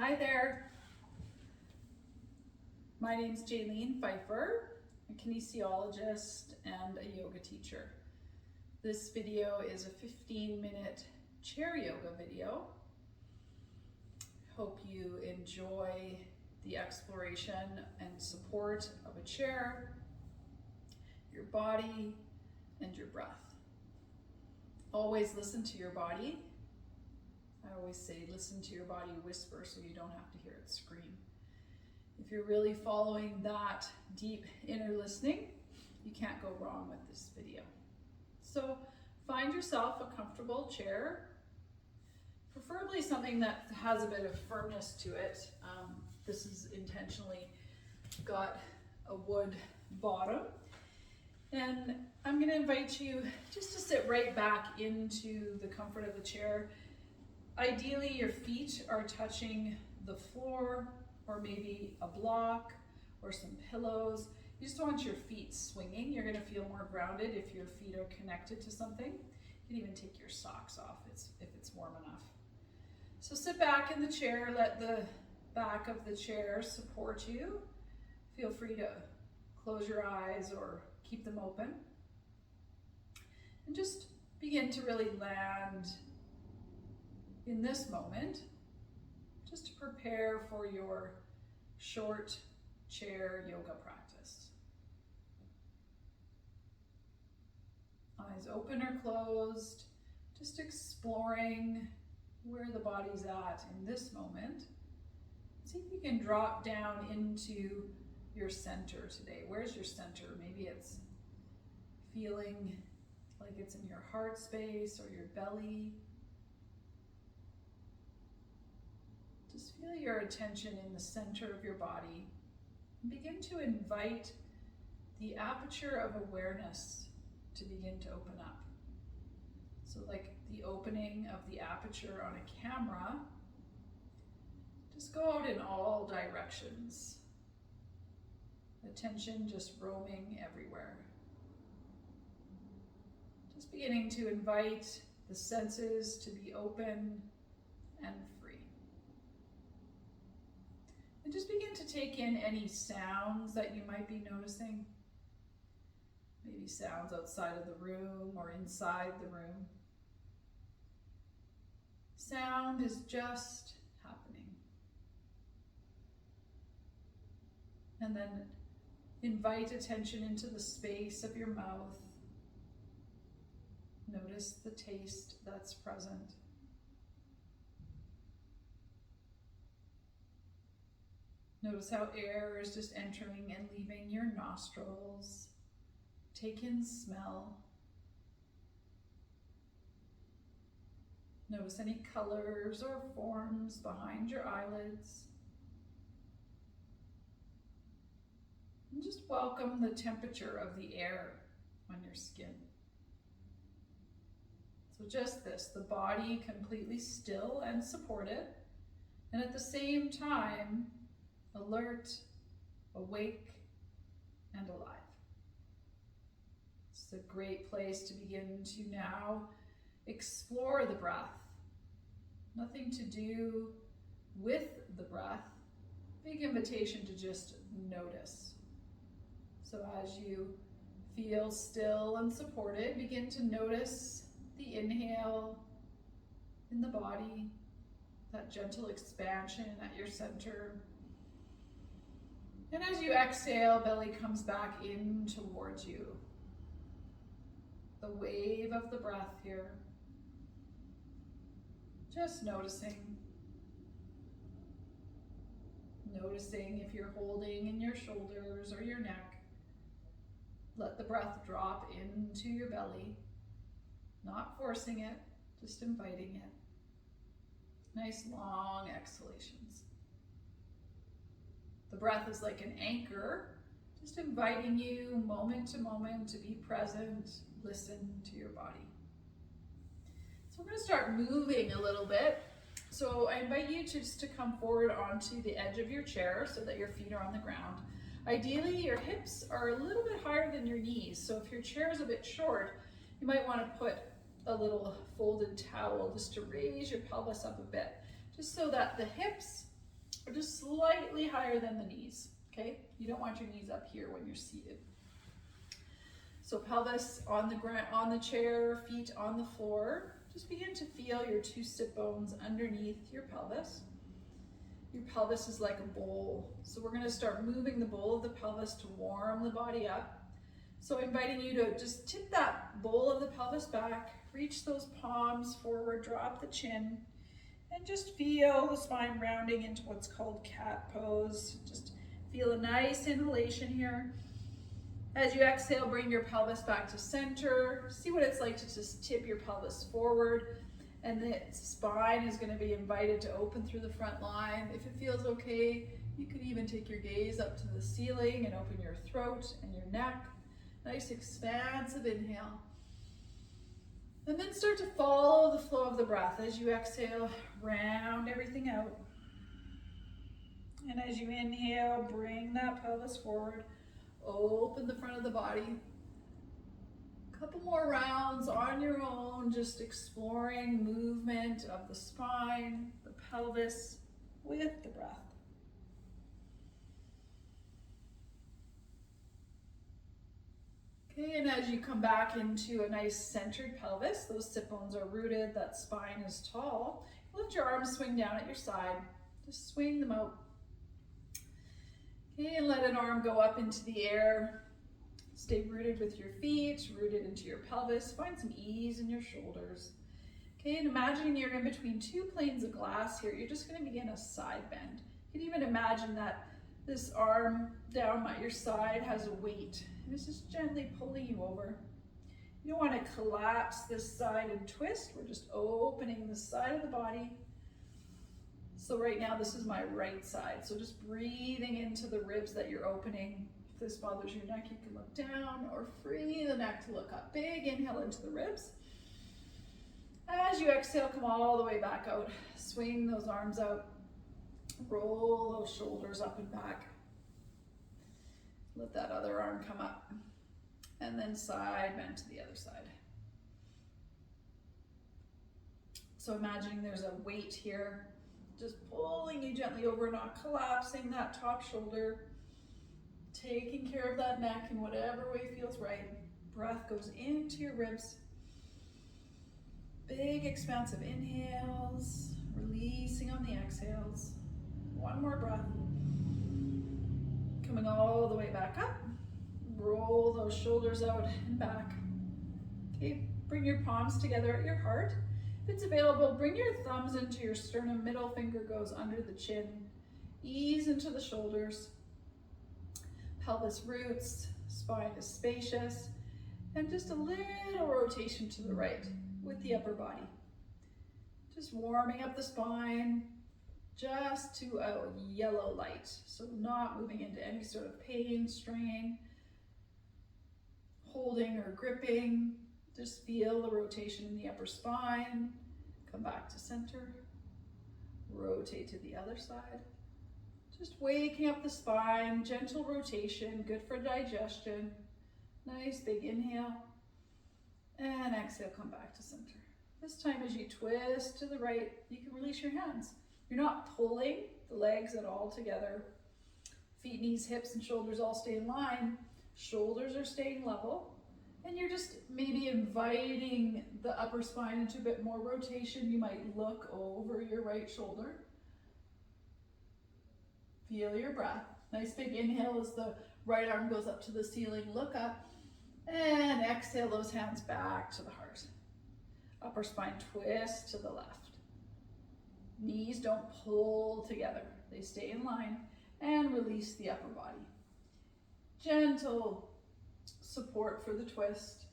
Hi there. My name's Jaylene Pfeifer, a kinesiologist and a yoga teacher. This video is a 15-minute chair yoga video. Hope you enjoy the exploration and support of a chair, your body, and your breath. Always listen to your body. I always say listen to your body whisper so you don't have to hear it scream. If you're really following that deep inner listening, you can't go wrong with this video. So find yourself a comfortable chair, preferably something that has a bit of firmness to it. This is intentionally got a wood bottom. And I'm going to invite you just to sit right back into the comfort of the chair. Ideally, your feet are touching the floor or maybe a block or some pillows. You just don't want your feet swinging. You're going to feel more grounded if your feet are connected to something. You can even take your socks off if it's warm enough. So sit back in the chair, let the back of the chair support you. Feel free to close your eyes or keep them open. And just begin to really land in this moment, just to prepare for your short chair yoga practice. Eyes open or closed, just exploring where the body's at in this moment. See if you can drop down into your center today. Where's your center? Maybe it's feeling like it's in your heart space or your belly. Just feel your attention in the center of your body and begin to invite the aperture of awareness to begin to open up. So like the opening of the aperture on a camera, just go out in all directions. Attention just roaming everywhere. Just beginning to invite the senses to be open and free. And just begin to take in any sounds that you might be noticing. Maybe sounds outside of the room or inside the room. Sound is just happening. And then invite attention into the space of your mouth. Notice the taste that's present. Notice how air is just entering and leaving your nostrils. Take in smell. Notice any colors or forms behind your eyelids. And just welcome the temperature of the air on your skin. So just this, the body completely still and supported, and at the same time, alert, awake, and alive. It's a great place to begin to now explore the breath. Nothing to do with the breath. Big invitation to just notice. So as you feel still and supported, begin to notice the inhale in the body, that gentle expansion at your center. And as you exhale, belly comes back in towards you. The wave of the breath here. Just noticing. Noticing if you're holding in your shoulders or your neck. Let the breath drop into your belly. Not forcing it, just inviting it. Nice long exhalations. The breath is like an anchor, just inviting you moment to moment to be present, listen to your body. So we're going to start moving a little bit. So I invite you just to come forward onto the edge of your chair so that your feet are on the ground. Ideally, your hips are a little bit higher than your knees. So if your chair is a bit short, you might want to put a little folded towel just to raise your pelvis up a bit, just so that the hips or just slightly higher than the knees, okay? You don't want your knees up here when you're seated. So pelvis on the ground, on the chair, feet on the floor. Just begin to feel your two sit bones underneath your pelvis. Your pelvis is like a bowl. So we're gonna start moving the bowl of the pelvis to warm the body up. So inviting you to just tip that bowl of the pelvis back, reach those palms forward, drop the chin, and just feel the spine rounding into what's called cat pose. Just feel a nice inhalation here. As you exhale, bring your pelvis back to center. See what it's like to just tip your pelvis forward. And the spine is going to be invited to open through the front line. If it feels okay, you could even take your gaze up to the ceiling and open your throat and your neck. Nice expansive inhale. And then start to follow the flow of the breath. As you exhale, round everything out. And as you inhale, bring that pelvis forward. Open the front of the body. A couple more rounds on your own, just exploring movement of the spine, the pelvis, with the breath. Okay, and as you come back into a nice centered pelvis, those sit bones are rooted, that spine is tall. Let your arms swing down at your side. Just swing them out. Okay, and let an arm go up into the air. Stay rooted with your feet, rooted into your pelvis. Find some ease in your shoulders. Okay, and imagine you're in between two planes of glass here. You're just going to begin a side bend. You can even imagine that this arm down by your side has a weight. And it's just gently pulling you over. You don't want to collapse this side and twist. We're just opening the side of the body. So right now, this is my right side. So just breathing into the ribs that you're opening. If this bothers your neck, you can look down or free the neck to look up. Big inhale into the ribs. As you exhale, come all the way back out. Swing those arms out. Roll those shoulders up and back. Let that other arm come up. And then side bend to the other side. So imagining there's a weight here, just pulling you gently over, not collapsing that top shoulder, taking care of that neck in whatever way feels right. Breath goes into your ribs. Big expansive inhales, releasing on the exhales. One more breath. Coming all the way back up. Roll those shoulders out and back. Okay, bring your palms together at your heart. If it's available, bring your thumbs into your sternum, middle finger goes under the chin. Ease into the shoulders. Pelvis roots, spine is spacious, and just a little rotation to the right with the upper body. Just warming up the spine, just to a yellow light. So not moving into any sort of pain, strain, holding or gripping. Just feel the rotation in the upper spine. Come back to center. Rotate to the other side. Just waking up the spine, gentle rotation, good for digestion. Nice big inhale. And exhale, come back to center. This time as you twist to the right, you can release your hands. You're not pulling the legs at all together. Feet, knees, hips, and shoulders all stay in line. Shoulders are staying level. And you're just maybe inviting the upper spine into a bit more rotation. You might look over your right shoulder. Feel your breath. Nice big inhale as the right arm goes up to the ceiling. Look up. And exhale those hands back to the heart. Upper spine twist to the left. Knees don't pull together. They stay in line. And release the upper body. Gentle support for the twist.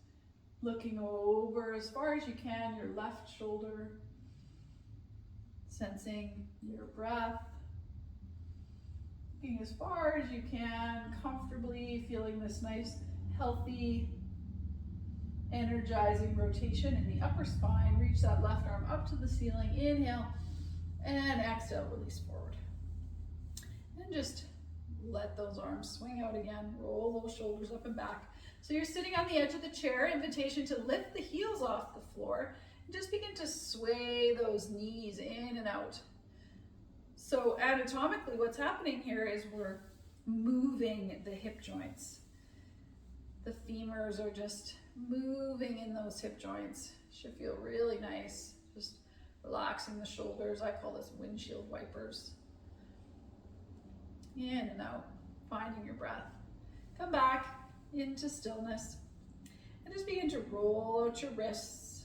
Looking over as far as you can your left shoulder. Sensing your breath. Looking as far as you can, comfortably feeling this nice, healthy, energizing rotation in the upper spine. Reach that left arm up to the ceiling. Inhale and exhale, release forward. And just let those arms swing out again. Roll those shoulders up and back. So you're sitting on the edge of the chair. Invitation to lift the heels off the floor. And just begin to sway those knees in and out. So anatomically, what's happening here is we're moving the hip joints. The femurs are just moving in those hip joints. Should feel really nice. Just relaxing the shoulders. I call this windshield wipers. In and out, finding your breath. Come back into stillness and just begin to roll out your wrists.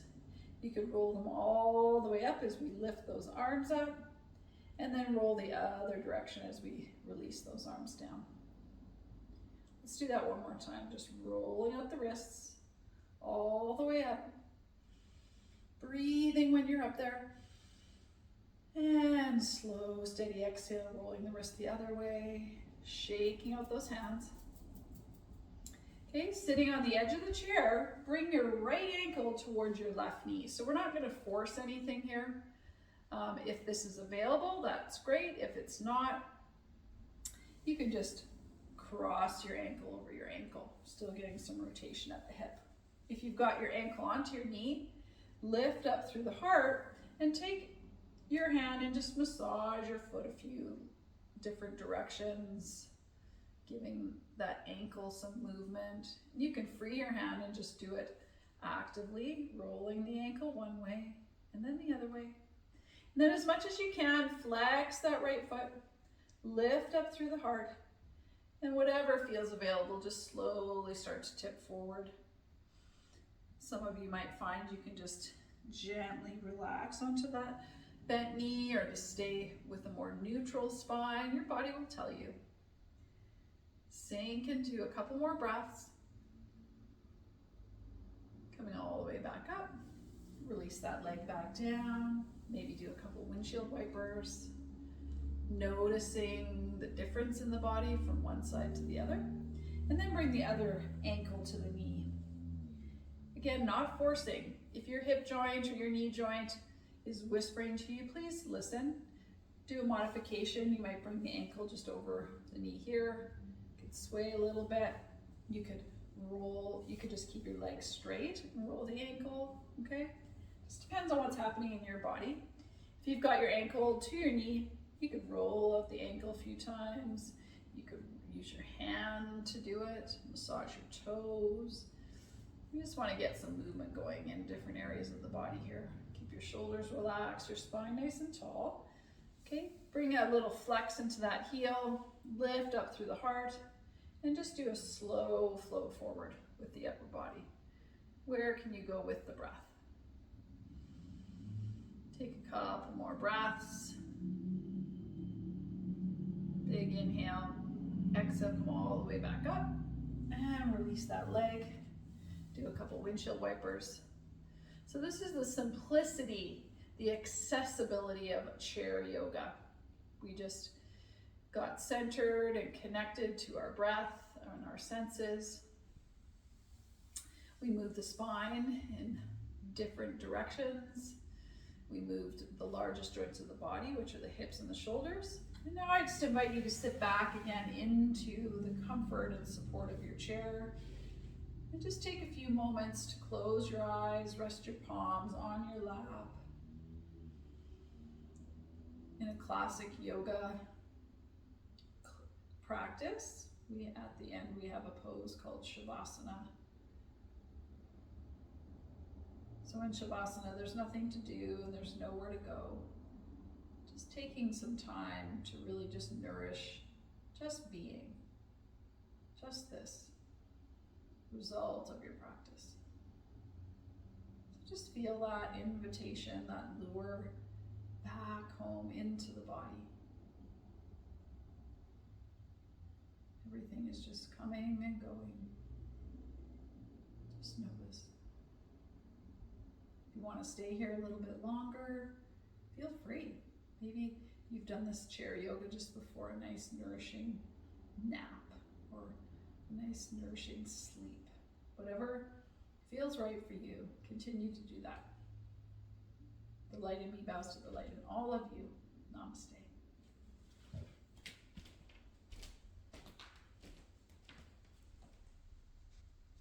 You could roll them all the way up as we lift those arms up, and then roll the other direction as we release those arms down. Let's do that one more time. Just rolling out the wrists all the way up. Breathing when you're up there. And slow, steady exhale, rolling the wrist the other way, shaking out those hands. Okay, sitting on the edge of the chair, bring your right ankle towards your left knee. So we're not going to force anything here. If this is available, that's great. If it's not, you can just cross your ankle over your ankle, still getting some rotation at the hip. If you've got your ankle onto your knee, lift up through the heart and take your hand and just massage your foot a few different directions, giving that ankle some movement. You can free your hand and just do it actively, rolling the ankle one way and then the other way. And then as much as you can, flex that right foot, lift up through the heart, and whatever feels available, just slowly start to tip forward. Some of you might find you can just gently relax onto that bent knee or just stay with a more neutral spine. Your body will tell you. Sink into a couple more breaths. Coming all the way back up. Release that leg back down. Maybe do a couple windshield wipers. Noticing the difference in the body from one side to the other. And then bring the other ankle to the knee. Again, not forcing. If your hip joint or your knee joint is whispering to you, please listen. Do a modification. You might bring the ankle just over the knee here. You could sway a little bit. You could roll. You could just keep your legs straight and roll the ankle, okay? Just depends on what's happening in your body. If you've got your ankle to your knee, you could roll out the ankle a few times. You could use your hand to do it. Massage your toes. You just want to get some movement going in different areas of the body here. Keep your shoulders relaxed, your spine nice and tall. Okay, bring a little flex into that heel, lift up through the heart, and just do a slow flow forward with the upper body. Where can you go with the breath? Take a couple more breaths. Big inhale, exhale, come all the way back up, and release that leg. Do a couple windshield wipers. So this is the simplicity, the accessibility of chair yoga. We just got centered and connected to our breath and our senses. We moved the spine in different directions. We moved the largest joints of the body, which are the hips and the shoulders. And now I just invite you to sit back again into the comfort and support of your chair. And just take a few moments to close your eyes, rest your palms on your lap. In a classic yoga practice, at the end we have a pose called Shavasana. So in Shavasana, there's nothing to do and there's nowhere to go. Just taking some time to really just nourish, just being, just this result of your practice. So just feel that invitation, that lure back home into the body. Everything is just coming and going. Just notice. If you want to stay here a little bit longer, feel free. Maybe you've done this chair yoga just before a nice nourishing nap or a nice nourishing sleep. Whatever feels right for you, continue to do that. The light in me bows to the light in all of you. Namaste.